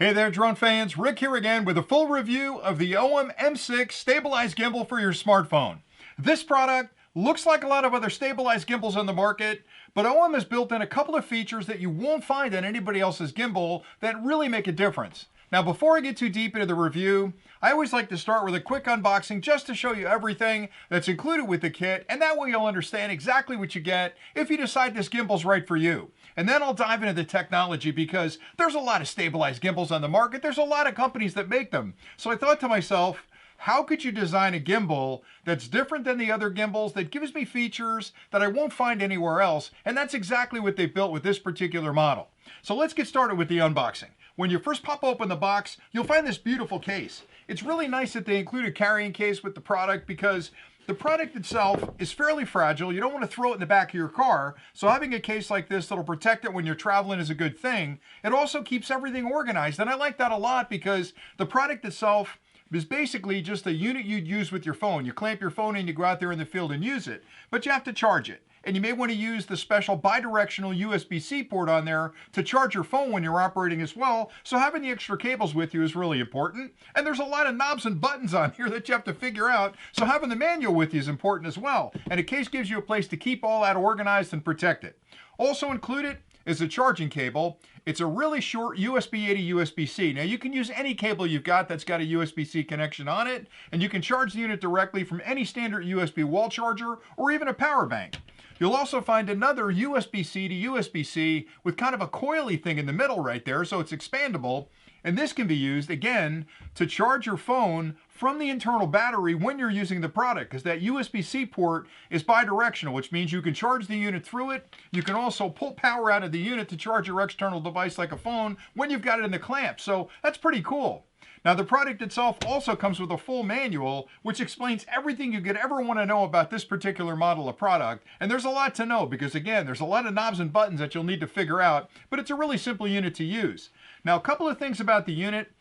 Hey there, drone fans. Rick here again with a full review of the HOHEM M6 stabilized gimbal for your smartphone. This product looks like a lot of other stabilized gimbals on the market, but HOHEM has built in a couple of features that you won't find on anybody else's gimbal that really make a difference. Now, before I get too deep into the review, I always like to start with a quick unboxing just to show you everything that's included with the kit, and that way you'll understand exactly what you get if you decide this gimbal's right for you. And then I'll dive into the technology because there's a lot of stabilized gimbals on the market. There's a lot of companies that make them. So I thought to myself, how could you design a gimbal that's different than the other gimbals, that gives me features that I won't find anywhere else? And that's exactly what they've built with this particular model. So let's get started with the unboxing. When you first pop open the box, you'll find this beautiful case. It's really nice that they include a carrying case with the product because the product itself is fairly fragile. You don't want to throw it in the back of your car. So having a case like this that'll protect it when you're traveling is a good thing. It also keeps everything organized. And I like that a lot because the product itself is basically just a unit you'd use with your phone. You clamp your phone in, you go out there in the field and use it. But you have to charge it. And you may want to use the special bidirectional USB-C port on there to charge your phone when you're operating as well. So having the extra cables with you is really important. And there's a lot of knobs and buttons on here that you have to figure out. So having the manual with you is important as well. And a case gives you a place to keep all that organized and protect it. Also included is a charging cable. It's a really short USB-A to USB-C. Now you can use any cable you've got that's got a USB-C connection on it, and you can charge the unit directly from any standard USB wall charger or even a power bank. You'll also find another USB-C to USB-C with kind of a coily thing in the middle right there, so it's expandable. And this can be used, again, to charge your phone from the internal battery when you're using the product, because that USB-C port is bidirectional, which means you can charge the unit through it. You can also pull power out of the unit to charge your external device like a phone when you've got it in the clamp. So that's pretty cool. Now, the product itself also comes with a full manual, which explains everything you could ever want to know about this particular model of product. And there's a lot to know because, again, there's a lot of knobs and buttons that you'll need to figure out, but it's a really simple unit to use. Now, a couple of things about the unit.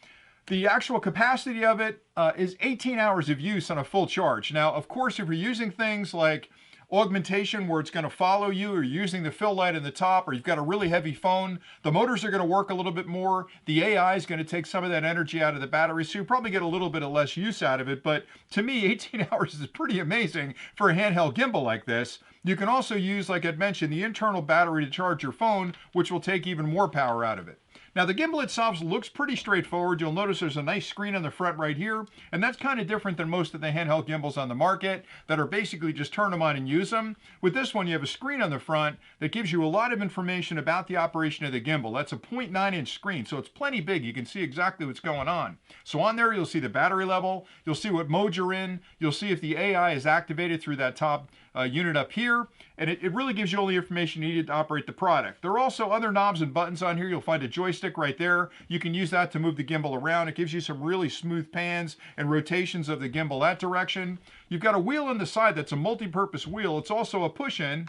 The actual capacity of it is 18 hours of use on a full charge. Now, of course, if you're using things like augmentation where it's going to follow you, or you're using the fill light in the top, or you've got a really heavy phone, the motors are going to work a little bit more. The AI is going to take some of that energy out of the battery, so you probably get a little bit of less use out of it. But to me, 18 hours is pretty amazing for a handheld gimbal like this. You can also use, like I'd mentioned, the internal battery to charge your phone, which will take even more power out of it. Now, the gimbal itself looks pretty straightforward. You'll notice there's a nice screen on the front right here, and that's kind of different than most of the handheld gimbals on the market that are basically just turn them on and use them. With this one, you have a screen on the front that gives you a lot of information about the operation of the gimbal. That's a 0.9-inch screen, so it's plenty big. You can see exactly what's going on. So on there, you'll see the battery level. You'll see what mode you're in. You'll see if the AI is activated through that top unit up here, and it really gives you all the information needed to operate the product. There are also other knobs and buttons on here. You'll find a joystick right there. You can use that to move the gimbal around. It gives you some really smooth pans and rotations of the gimbal that direction. You've got a wheel on the side that's a multi-purpose wheel. It's also a push-in.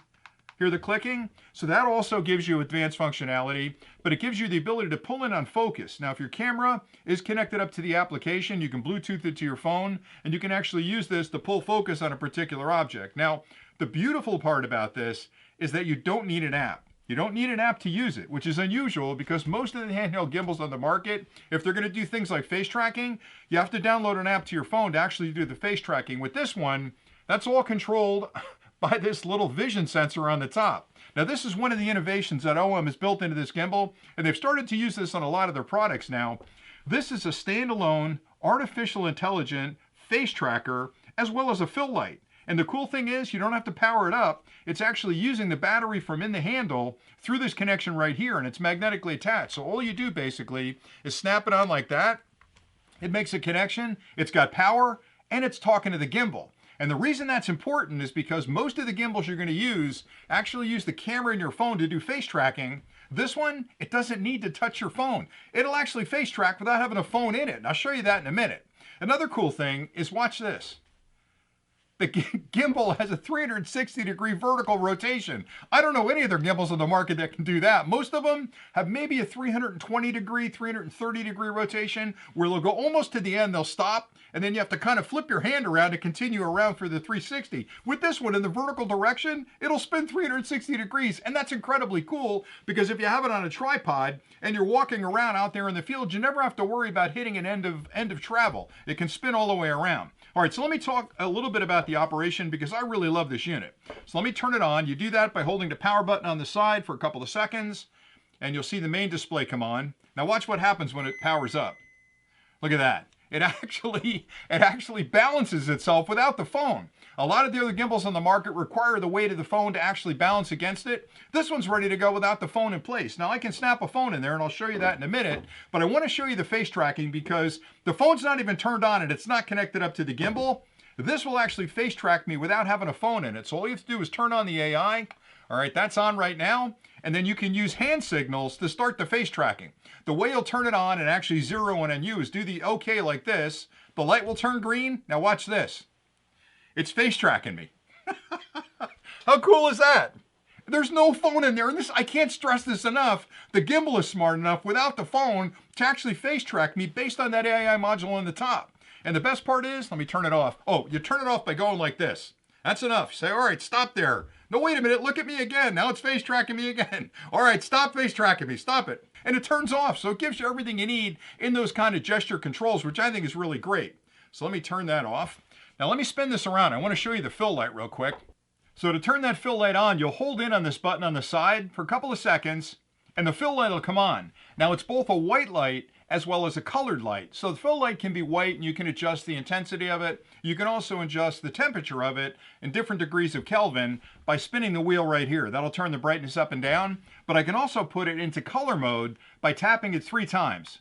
Hear the clicking? So that also gives you advanced functionality, but it gives you the ability to pull in on focus. Now, if your camera is connected up to the application, you can Bluetooth it to your phone, and you can actually use this to pull focus on a particular object. Now, the beautiful part about this is that you don't need an app. You don't need an app to use it, which is unusual because most of the handheld gimbals on the market, if they're going to do things like face tracking, you have to download an app to your phone to actually do the face tracking. With this one, that's all controlled by this little vision sensor on the top. Now, this is one of the innovations that HOHEM has built into this gimbal, and they've started to use this on a lot of their products now. This is a standalone, artificial intelligent face tracker, as well as a fill light. And the cool thing is, you don't have to power it up. It's actually using the battery from in the handle through this connection right here, and it's magnetically attached. So all you do basically is snap it on like that. It makes a connection, it's got power, and it's talking to the gimbal. And the reason that's important is because most of the gimbals you're going to use actually use the camera in your phone to do face tracking. This one, it doesn't need to touch your phone. It'll actually face track without having a phone in it. And I'll show you that in a minute. Another cool thing is, watch this. the gimbal has a 360-degree vertical rotation. I don't know any other gimbals on the market that can do that. Most of them have maybe a 320-degree, 330-degree rotation where they'll go almost to the end, they'll stop, and then you have to kind of flip your hand around to continue around for the 360. With this one, in the vertical direction, it'll spin 360 degrees, and that's incredibly cool because if you have it on a tripod and you're walking around out there in the field, you never have to worry about hitting an end of travel. It can spin all the way around. All right, so let me talk a little bit about the operation because I really love this unit. So let me turn it on. You do that by holding the power button on the side for a couple of seconds, and you'll see the main display come on. Now watch what happens when it powers up. Look at that. It actually balances itself without the phone. A lot of the other gimbals on the market require the weight of the phone to actually balance against it. This one's ready to go without the phone in place. Now I can snap a phone in there and I'll show you that in a minute, but I want to show you the face tracking because the phone's not even turned on and it's not connected up to the gimbal. This will actually face track me without having a phone in it. So all you have to do is turn on the AI. All right, that's on right now. And then you can use hand signals to start the face tracking. The way you'll turn it on and actually zero in on you is do the OK like this. The light will turn green. Now watch this. It's face tracking me. How cool is that? There's no phone in there. And this, I can't stress this enough. The gimbal is smart enough without the phone to actually face track me based on that AI module on the top. And the best part is, let me turn it off. Oh, you turn it off by going like this. That's enough. Say, all right, stop there. No, wait a minute, look at me again. Now it's face tracking me again. All right, stop face tracking me, stop it. And it turns off, so it gives you everything you need in those kind of gesture controls, which I think is really great. So let me turn that off. Now let me spin this around. I want to show you the fill light real quick. So to turn that fill light on, you'll hold in on this button on the side for a couple of seconds, and the fill light will come on. Now it's both a white light as well as a colored light. So the fill light can be white and you can adjust the intensity of it. You can also adjust the temperature of it in different degrees of Kelvin by spinning the wheel right here. That'll turn the brightness up and down, but I can also put it into color mode by tapping it 3 times.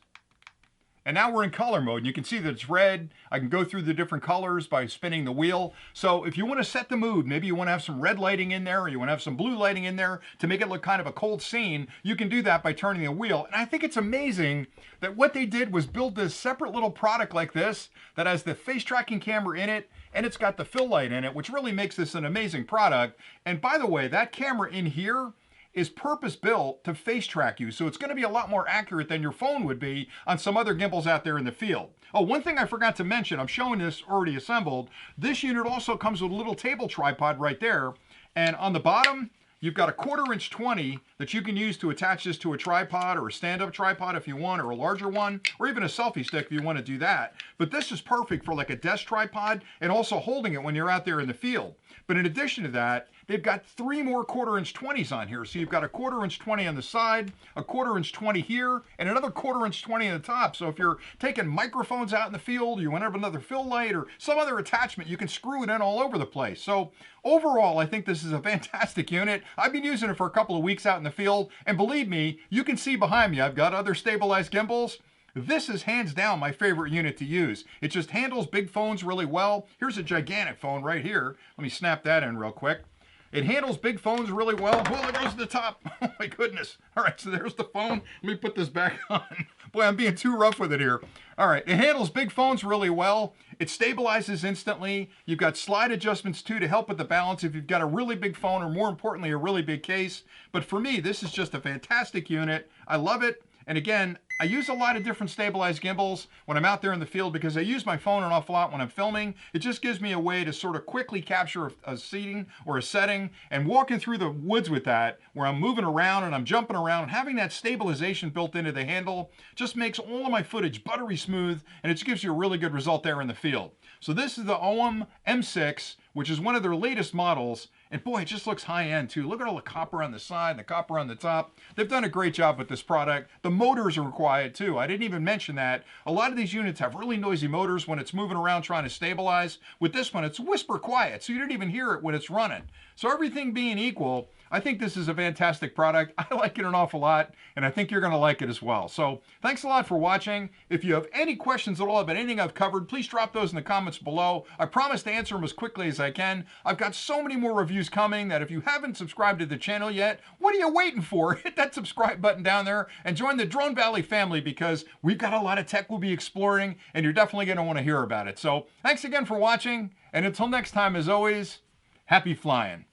And now we're in color mode, and you can see that it's red. I can go through the different colors by spinning the wheel. So if you want to set the mood, maybe you want to have some red lighting in there, or you want to have some blue lighting in there to make it look kind of a cold scene, you can do that by turning the wheel. And I think it's amazing that what they did was build this separate little product like this that has the face tracking camera in it, and it's got the fill light in it, which really makes this an amazing product. And by the way, that camera in here is purpose-built to face track you, so it's going to be a lot more accurate than your phone would be on some other gimbals out there in the field. Oh, one thing I forgot to mention, I'm showing this already assembled. This unit also comes with a little table tripod right there, and on the bottom, you've got a 1/4" 20 that you can use to attach this to a tripod or a stand-up tripod if you want, or a larger one, or even a selfie stick if you want to do that. But this is perfect for like a desk tripod and also holding it when you're out there in the field. But in addition to that, they've got 3 more 1/4" 20s on here. So you've got a 1/4" 20 on the side, a 1/4" 20 here, and another 1/4" 20 on the top. So if you're taking microphones out in the field, you want to have another fill light or some other attachment, you can screw it in all over the place. So overall, I think this is a fantastic unit. I've been using it for a couple of weeks out in the field, and believe me, you can see behind me, I've got other stabilized gimbals. This is hands down my favorite unit to use. It just handles big phones really well. Here's a gigantic phone right here. Let me snap that in real quick. It handles big phones really well. Well, it goes to the top. Oh my goodness. All right, so there's the phone. Let me put this back on. Boy, I'm being too rough with it here. All right, it handles big phones really well. It stabilizes instantly. You've got slide adjustments too to help with the balance if you've got a really big phone, or more importantly, a really big case. But for me, this is just a fantastic unit. I love it. And again, I use a lot of different stabilized gimbals when I'm out there in the field because I use my phone an awful lot when I'm filming. It just gives me a way to sort of quickly capture a seating or a setting, and walking through the woods with that, where I'm moving around and I'm jumping around, and having that stabilization built into the handle just makes all of my footage buttery smooth, and it just gives you a really good result there in the field. So this is the HOHEM M6, which is one of their latest models. And boy, it just looks high-end too. Look at all the copper on the side and the copper on the top. They've done a great job with this product. The motors are quiet too. I didn't even mention that. A lot of these units have really noisy motors when it's moving around trying to stabilize. With this one, it's whisper quiet, so you don't even hear it when it's running. So everything being equal, I think this is a fantastic product. I like it an awful lot, and I think you're going to like it as well. So thanks a lot for watching. If you have any questions at all about anything I've covered, please drop those in the comments below. I promise to answer them as quickly as I can. I've got so many more reviews coming that if you haven't subscribed to the channel yet, what are you waiting for? Hit that subscribe button down there and join the Drone Valley family, because we've got a lot of tech we'll be exploring and you're definitely going to want to hear about it. So thanks again for watching, and until next time, as always, happy flying.